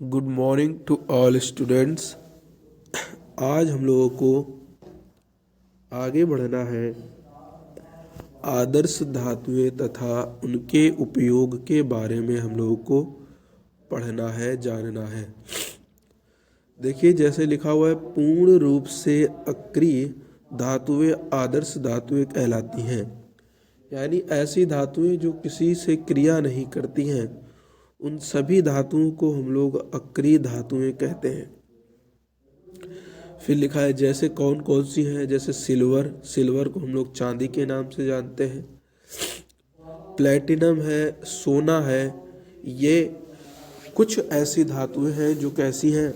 Good morning to all students. आज हम लोगों को आगे बढ़ना है आदर्श धातुएं तथा उनके उपयोग के बारे में हम लोगों को पढ़ना है, जानना है। देखिए, जैसे लिखा हुआ है, पूर्ण रूप से अक्रिय धातुएं आदर्श धातुएं कहलाती हैं। यानी ऐसी धातुएं जो किसी से क्रिया नहीं करती हैं, उन सभी धातुओं को हम लोग अक्रिय धातुएं कहते हैं। फिर लिखा है जैसे कौन कौन सी हैं, जैसे सिल्वर को हम लोग चांदी के नाम से जानते हैं। प्लेटिनम है, सोना है। ये कुछ ऐसी धातुएं हैं जो कैसी हैं,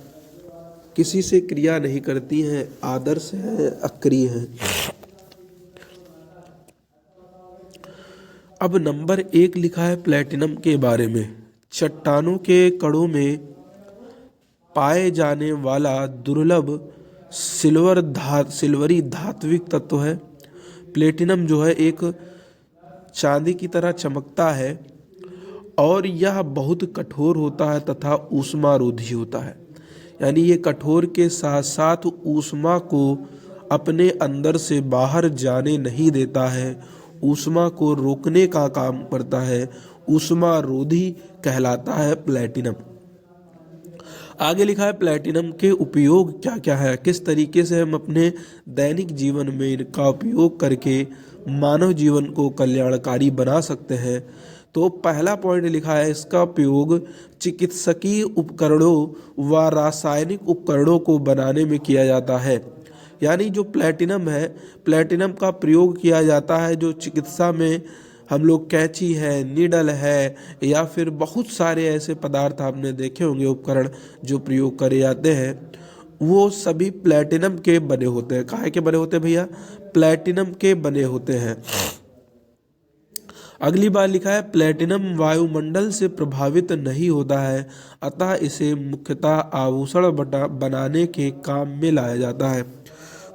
किसी से क्रिया नहीं करती हैं, आदर्श है, अक्रिय हैं। अब नंबर 1 लिखा है प्लेटिनम के बारे में। चट्टानों के कणों में पाए जाने वाला दुर्लभ सिल्वरी धात्विक तत्व है। प्लेटिनम जो है एक चांदी की तरह चमकता है और यह बहुत कठोर होता है तथा ऊष्मारोधी होता है। यानी ये कठोर के साथ साथ ऊष्मा को अपने अंदर से बाहर जाने नहीं देता है, ऊष्मा को रोकने का काम करता है, ऊष्मारोधी कहलाता है प्लेटिनम। आगे लिखा है प्लेटिनम के उपयोग क्या क्या है, किस तरीके से हम अपने दैनिक जीवन में इनका उपयोग करके मानव जीवन को कल्याणकारी बना सकते हैं। तो पहला पॉइंट लिखा है, इसका उपयोग चिकित्सकीय उपकरणों व रासायनिक उपकरणों को बनाने में किया जाता है। यानी जो प्लेटिनम है, प्लेटिनम का प्रयोग किया जाता है जो चिकित्सा में हम लोग कैंची है, नीडल है, या फिर बहुत सारे ऐसे पदार्थ आपने देखे होंगे, उपकरण जो प्रयोग करे जाते हैं, वो सभी प्लेटिनम के बने होते हैं। काहे के बने होते हैं भैया? प्लेटिनम के बने होते हैं। अगली बार लिखा है प्लेटिनम वायुमंडल से प्रभावित नहीं होता है, अतः इसे मुख्यतः आभूषण बनाने के काम में लाया जाता है।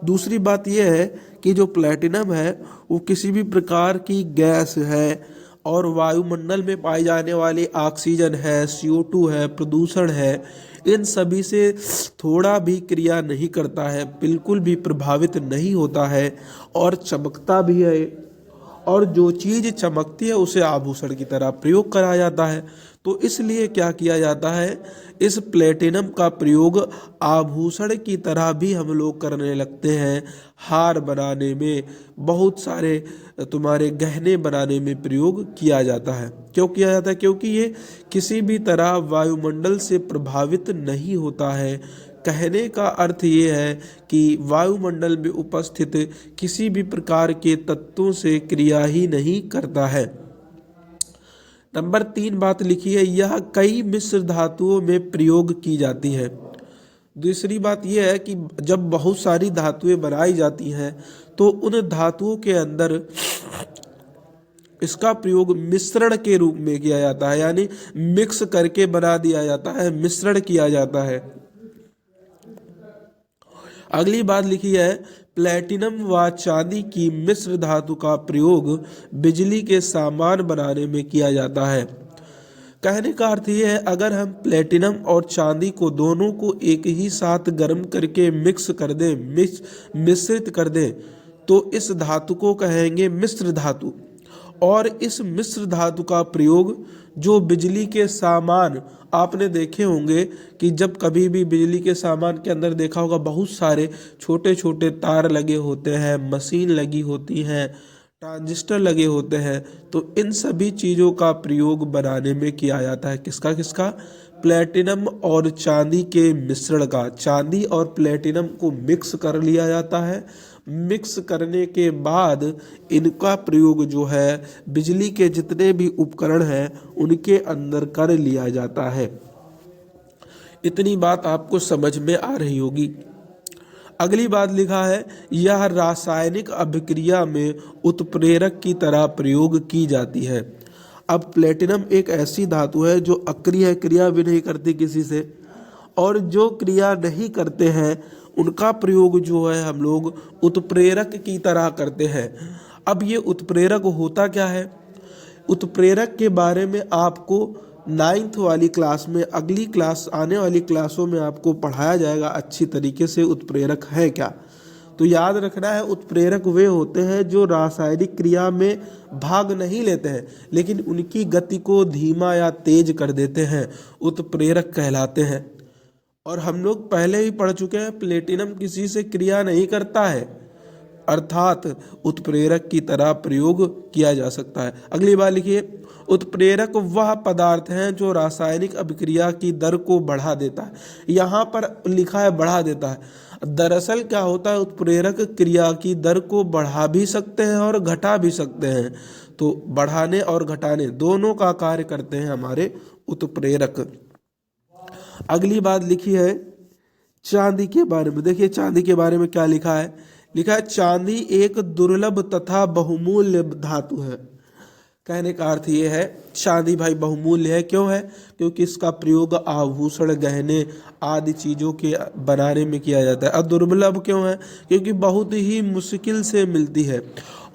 दूसरी बात यह है कि जो प्लेटिनम है वो किसी भी प्रकार की गैस है और वायुमंडल में पाई जाने वाली ऑक्सीजन है, CO2 है, प्रदूषण है, इन सभी से थोड़ा भी क्रिया नहीं करता है, बिल्कुल भी प्रभावित नहीं होता है और चमकता भी है। और जो चीज़ चमकती है उसे आभूषण की तरह प्रयोग करा जाता है। तो इसलिए क्या किया जाता है, इस प्लेटिनम का प्रयोग आभूषण की तरह भी हम लोग करने लगते हैं। हार बनाने में, बहुत सारे तुम्हारे गहने बनाने में प्रयोग किया जाता है। क्यों किया जाता है? क्योंकि ये किसी भी तरह वायुमंडल से प्रभावित नहीं होता है। कहने का अर्थ ये है कि वायुमंडल में उपस्थित किसी भी प्रकार के तत्वों से क्रिया ही नहीं करता है। नंबर 3 बात लिखी है, यह कई मिश्र धातुओं में प्रयोग की जाती है। दूसरी बात यह है कि जब बहुत सारी धातुएं बनाई जाती हैं तो उन धातुओं के अंदर इसका प्रयोग मिश्रण के रूप में किया जाता है। यानी मिक्स करके बना दिया जाता है, मिश्रण किया जाता है। अगली बात लिखी है, प्लेटिनम व चांदी की मिश्र धातु का प्रयोग बिजली के सामान बनाने में किया जाता है। कहने का अर्थ यह है, अगर हम प्लेटिनम और चांदी को दोनों को एक ही साथ गर्म करके मिक्स कर दें, मिश्रित कर दें, तो इस धातु को कहेंगे मिश्र धातु। और इस मिश्र धातु का प्रयोग जो बिजली के सामान, आपने देखे होंगे कि जब कभी भी बिजली के सामान के अंदर देखा होगा बहुत सारे छोटे छोटे तार लगे होते हैं, मशीन लगी होती हैं, ट्रांजिस्टर लगे होते हैं, तो इन सभी चीज़ों का प्रयोग बनाने में किया जाता है। किसका किसका? प्लेटिनम और चांदी के मिश्रण का। चांदी और प्लेटिनम को मिक्स कर लिया जाता है। मिक्स करने के बाद इनका प्रयोग जो है बिजली के जितने भी उपकरण हैं उनके अंदर कर लिया जाता है। इतनी बात आपको समझ में आ रही होगी। अगली बात लिखा है, यह रासायनिक अभिक्रिया में उत्प्रेरक की तरह प्रयोग की जाती है। अब प्लेटिनम एक ऐसी धातु है जो अक्रिय है, क्रिया भी नहीं करती किसी से, और जो क्रिया नहीं करते हैं उनका प्रयोग जो है हम लोग उत्प्रेरक की तरह करते हैं। अब ये उत्प्रेरक होता क्या है? उत्प्रेरक के बारे में आपको नाइन्थ वाली क्लास में, अगली क्लास आने वाली क्लासों में आपको पढ़ाया जाएगा अच्छी तरीके से उत्प्रेरक है क्या। तो याद रखना है, उत्प्रेरक वे होते हैं जो रासायनिक क्रिया में भाग नहीं लेते हैं लेकिन उनकी गति को धीमा या तेज कर देते हैं, उत्प्रेरक कहलाते हैं। और हम लोग पहले ही पढ़ चुके हैं, प्लेटिनम किसी से क्रिया नहीं करता है, अर्थात उत्प्रेरक की तरह प्रयोग किया जा सकता है। अगली बार लिखिए, उत्प्रेरक वह पदार्थ हैं जो रासायनिक अभिक्रिया की दर को बढ़ा देता है। यहाँ पर लिखा है बढ़ा देता है, दरअसल क्या होता है, उत्प्रेरक क्रिया की दर को बढ़ा भी सकते हैं और घटा भी सकते हैं। तो बढ़ाने और घटाने दोनों का कार्य करते हैं हमारे उत्प्रेरक। अगली बात लिखी है चांदी के बारे में। देखिए चांदी के बारे में क्या लिखा है, लिखा है चांदी एक दुर्लभ तथा बहुमूल्य धातु है। कहने का अर्थ ये है, चांदी भाई बहुमूल्य है। क्यों है? क्योंकि इसका प्रयोग आभूषण, गहने आदि चीज़ों के बनाने में किया जाता है। और दुर्लभ क्यों है? क्योंकि बहुत ही मुश्किल से मिलती है।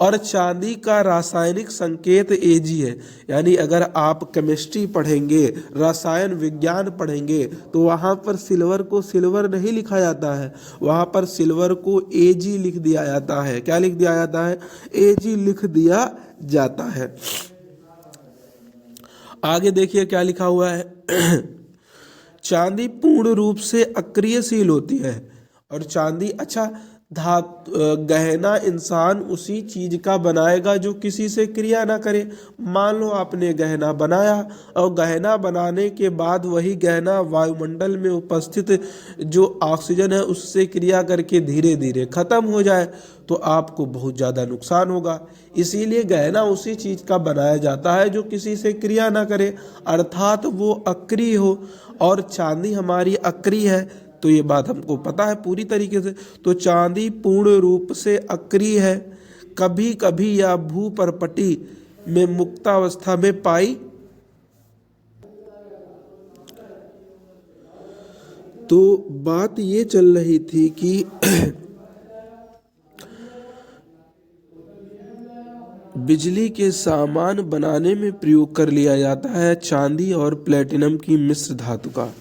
और चांदी का रासायनिक संकेत Ag है, यानी अगर आप केमिस्ट्री पढ़ेंगे, रसायन विज्ञान पढ़ेंगे तो वहाँ पर सिल्वर को सिल्वर नहीं लिखा जाता है, वहाँ पर सिल्वर को Ag लिख दिया जाता है। क्या लिख दिया जाता है? Ag लिख दिया जाता है। आगे देखिए क्या लिखा हुआ है चांदी पूर्ण रूप से अक्रियशील होती है। और चांदी, अच्छा गहना इंसान उसी चीज का बनाएगा जो किसी से क्रिया ना करे। मान लो आपने गहना बनाया और गहना बनाने के बाद वही गहना वायुमंडल में उपस्थित जो ऑक्सीजन है उससे क्रिया करके धीरे धीरे खत्म हो जाए तो आपको बहुत ज़्यादा नुकसान होगा। इसीलिए गहना उसी चीज का बनाया जाता है जो किसी से क्रिया ना करे, अर्थात वो अक्रिय हो। और चांदी हमारी अक्रिय है, तो ये बात हमको पता है पूरी तरीके से। तो चांदी पूर्ण रूप से अक्रिय है, कभी कभी या भूपर्पटी में मुक्तावस्था में पाई। तो बात ये चल रही थी कि बिजली के सामान बनाने में प्रयोग कर लिया जाता है चांदी और प्लेटिनम की मिश्र धातु का।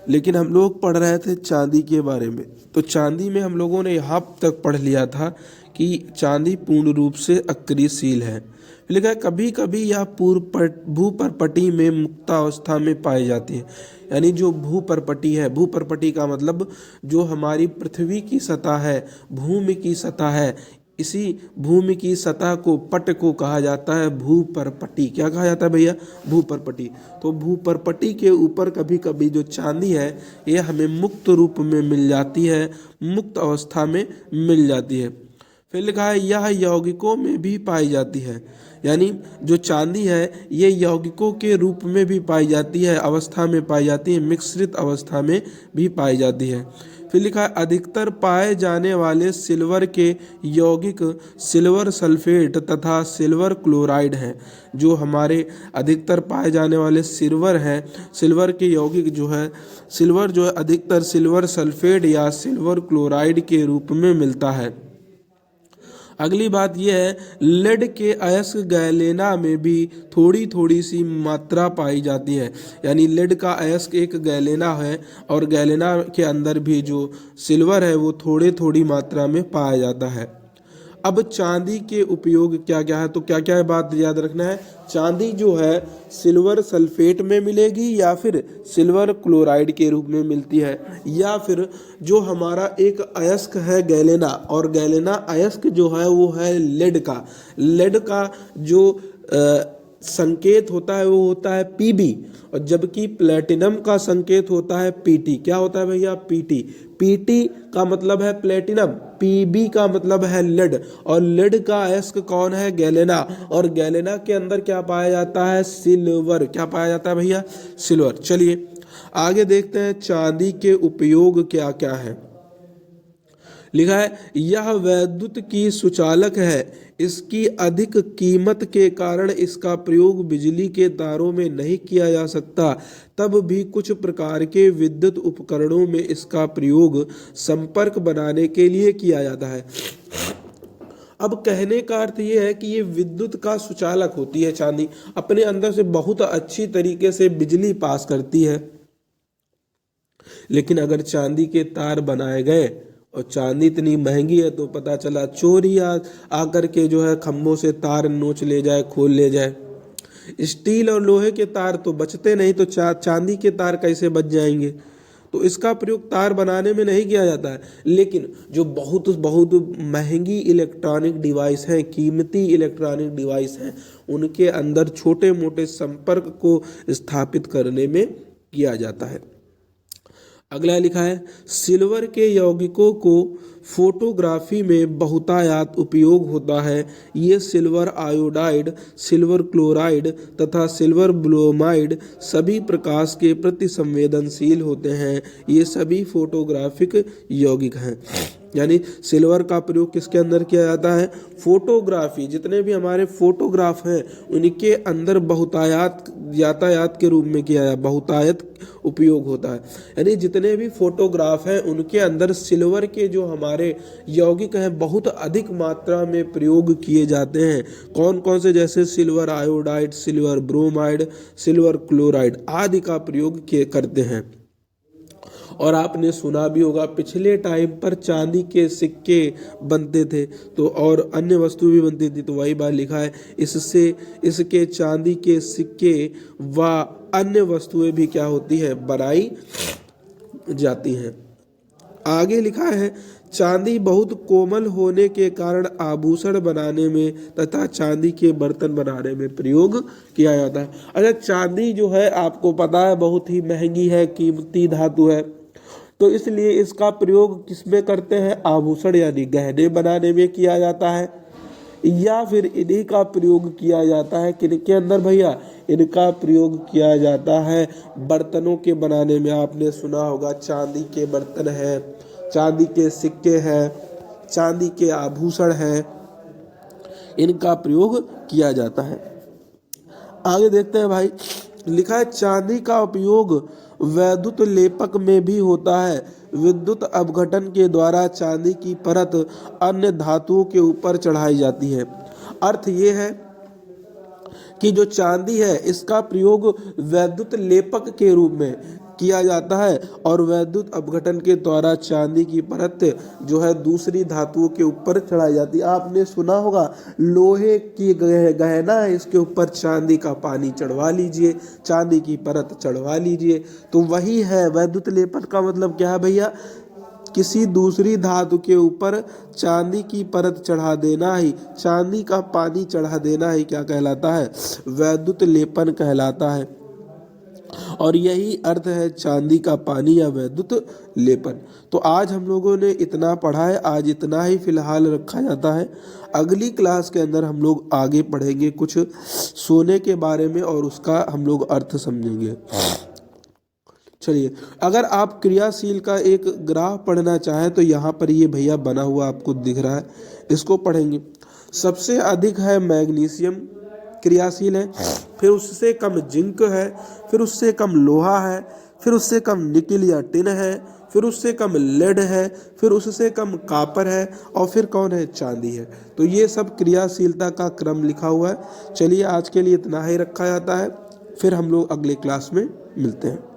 लेकिन हम लोग पढ़ रहे थे चांदी के बारे में, तो चांदी में हम लोगों ने यहाँ तक पढ़ लिया था कि चांदी पूर्ण रूप से अक्रियशील है। लिखा है कभी कभी यह भूपर्पटी में मुक्तावस्था में पाई जाती है। यानी जो भूपर्पटी है, भूपर्पटी का मतलब जो हमारी पृथ्वी की सतह है, भूमि की सतह है, इसी भूमि की सतह को, पट को कहा जाता है भूपर्पटी। क्या कहा जाता है भैया? भूपर्पटी। तो भूपर्पटी के ऊपर कभी कभी जो चांदी है ये हमें मुक्त रूप में मिल जाती है, मुक्त अवस्था में मिल जाती है। फिर लिखा है यह यौगिकों में भी पाई जाती है। यानी जो चांदी है ये यौगिकों के रूप में भी पाई जाती है, अवस्था में पाई जाती है, मिश्रित अवस्था में भी पाई जाती है। फिर लिखा है अधिकतर पाए जाने वाले सिल्वर के यौगिक सिल्वर सल्फेट तथा सिल्वर क्लोराइड हैं। जो हमारे अधिकतर पाए जाने वाले सिल्वर हैं, सिल्वर के यौगिक जो है, सिल्वर जो है अधिकतर सिल्वर सल्फेट या सिल्वर क्लोराइड के रूप में मिलता है। अगली बात यह है लेड के अयस्क गैलेना में भी थोड़ी थोड़ी सी मात्रा पाई जाती है। यानी लेड का अयस्क एक गैलेना है और गैलेना के अंदर भी जो सिल्वर है वो थोड़ी थोड़ी मात्रा में पाया जाता है। अब चांदी के उपयोग क्या क्या है, तो क्या क्या है बात याद रखना है। चांदी जो है सिल्वर सल्फेट में मिलेगी या फिर सिल्वर क्लोराइड के रूप में मिलती है, या फिर जो हमारा एक अयस्क है गैलेना, और गैलेना अयस्क जो है वो है लेड का। लेड का जो संकेत होता है वो होता है Pb, और जबकि प्लेटिनम का संकेत होता है Pt। क्या होता है भैया? Pt। Pt का मतलब है प्लेटिनम, Pb का मतलब है लेड, और लेड का अयस्क कौन है? गैलेना। और गैलेना के अंदर क्या पाया जाता है? सिल्वर। क्या पाया जाता है भैया? सिल्वर। चलिए आगे देखते हैं चांदी के उपयोग क्या क्या है। लिखा है यह वैद्युत की सुचालक है, इसकी अधिक कीमत के कारण इसका प्रयोग बिजली के तारों में नहीं किया जा सकता, तब भी कुछ प्रकार के विद्युत उपकरणों में इसका प्रयोग संपर्क बनाने के लिए किया जाता है। अब कहने का अर्थ ये है कि ये विद्युत का सुचालक होती है चांदी, अपने अंदर से बहुत अच्छी तरीके से बिजली पास करती है। लेकिन अगर चांदी के तार बनाए गए और चांदी इतनी महंगी है तो पता चला चोरी आकर के जो है खम्भों से तार नोच ले जाए, खोल ले जाए। स्टील और लोहे के तार तो बचते नहीं, तो चांदी के तार कैसे बच जाएंगे? तो इसका प्रयोग तार बनाने में नहीं किया जाता है। लेकिन जो बहुत बहुत महंगी इलेक्ट्रॉनिक डिवाइस हैं, कीमती इलेक्ट्रॉनिक डिवाइस हैं, उनके अंदर छोटे मोटे संपर्क को स्थापित करने में किया जाता है। अगला लिखा है, सिल्वर के यौगिकों को फोटोग्राफी में बहुतायत उपयोग होता है। ये सिल्वर आयोडाइड, सिल्वर क्लोराइड तथा सिल्वर ब्रोमाइड सभी प्रकाश के प्रति संवेदनशील होते हैं। ये सभी फोटोग्राफिक यौगिक हैं। यानी सिल्वर का प्रयोग किसके अंदर किया जाता है? फोटोग्राफी, जितने भी हमारे फोटोग्राफ हैं उनके अंदर बहुतायत यातायात के रूप में किया जाता है, बहुतायत उपयोग होता है। यानी जितने भी फोटोग्राफ हैं उनके अंदर सिल्वर के जो हमारे यौगिक हैं बहुत अधिक मात्रा में प्रयोग किए जाते हैं। कौन कौन से? जैसे silver iodide, silver bromide, silver chloride आदि का प्रयोग करते हैं। और आपने सुना भी होगा पिछले टाइम पर चांदी के सिक्के बनते थे तो और अन्य वस्तु भी बनती थी, तो वही बात लिखा है, इसके चांदी के सिक्के व अन्य वस्तुएं भी क्या होती है? बनाई जाती हैं। आगे लिखा है, चांदी बहुत कोमल होने के कारण आभूषण बनाने में तथा चांदी के बर्तन बनाने में प्रयोग किया जाता है। अच्छा, चांदी जो है आपको पता है बहुत ही महंगी है, कीमती धातु है, तो इसलिए इसका प्रयोग किसमें करते हैं? आभूषण यानी गहने बनाने में किया जाता है। या फिर इन्हीं का प्रयोग किया जाता है किनके अंदर भैया? इनका प्रयोग किया जाता है बर्तनों के बनाने में। आपने सुना होगा चांदी के बर्तन हैं, चांदी के सिक्के हैं, चांदी के आभूषण हैं, इनका प्रयोग किया जाता है। आगे देखते हैं भाई, लिखा है चांदी का उपयोग वैद्युत लेपक में भी होता है। विद्युत अपघटन के द्वारा चांदी की परत अन्य धातुओं के ऊपर चढ़ाई जाती है। अर्थ ये है कि जो चांदी है इसका प्रयोग वैद्युत लेपक के रूप में किया जाता है और वैद्युत अपघटन के द्वारा चांदी की परत जो है दूसरी धातुओं के ऊपर चढ़ाई जाती है। आपने सुना होगा लोहे की गहना है, इसके ऊपर चांदी का पानी चढ़वा लीजिए, चांदी की परत चढ़वा लीजिए, तो वही है वैद्युत लेपन का मतलब क्या है भैया? किसी दूसरी धातु के ऊपर चांदी की परत चढ़ा देना ही, चांदी का पानी चढ़ा देना ही क्या कहलाता है? वैद्युत लेपन कहलाता है। और यही अर्थ है चांदी का पानी या वैद्युत लेपन। तो आज हम लोगों ने इतना पढ़ा है, आज इतना ही फिलहाल रखा जाता है। अगली क्लास के अंदर हम लोग आगे पढ़ेंगे कुछ सोने के बारे में और उसका हम लोग अर्थ समझेंगे। चलिए, अगर आप क्रियाशील का एक ग्राफ पढ़ना चाहें तो यहाँ पर ये भैया बना हुआ आपको दिख रहा है, इसको पढ़ेंगे। सबसे अधिक है मैग्नीशियम क्रियाशील है, फिर उससे कम जिंक है, फिर उससे कम लोहा है, फिर उससे कम निकिल या टिन है, फिर उससे कम लेड है, फिर उससे कम कापर है और फिर कौन है? चांदी है। तो ये सब क्रियाशीलता का क्रम लिखा हुआ है। चलिए, आज के लिए इतना ही रखा जाता है, फिर हम लोग अगले क्लास में मिलते हैं।